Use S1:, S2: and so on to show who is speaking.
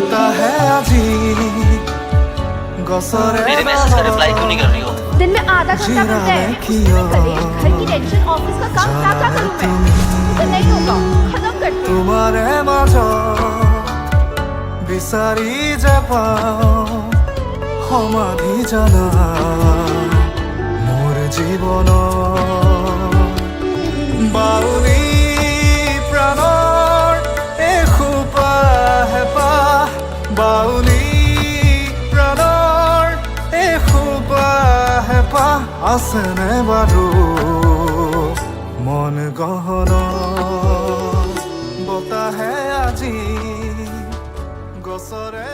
S1: বতাহে আজি গছৰে
S2: मेरे मैसेज का रिप्लाई क्यों नहीं कर रही हो?
S3: दिन में आधा घंटा मिलता है, उसमें मैं करियर, घर की टेंशन, ऑफिस का काम क्या क्या करूं मैं? मुझसे नहीं होगा, खत्म करती हूं।
S1: তোমাৰে মাজত বিচাৰি যে পাওঁ সমাধি জানা মোৰ জীৱনৰ বাউলী প্ৰাণৰ এসোপা হেঁপাহ বাউলী প্ৰাণৰ এসোপা হেঁপাহ আছেনে বাৰু মন গহন বতাহে আজি গছৰে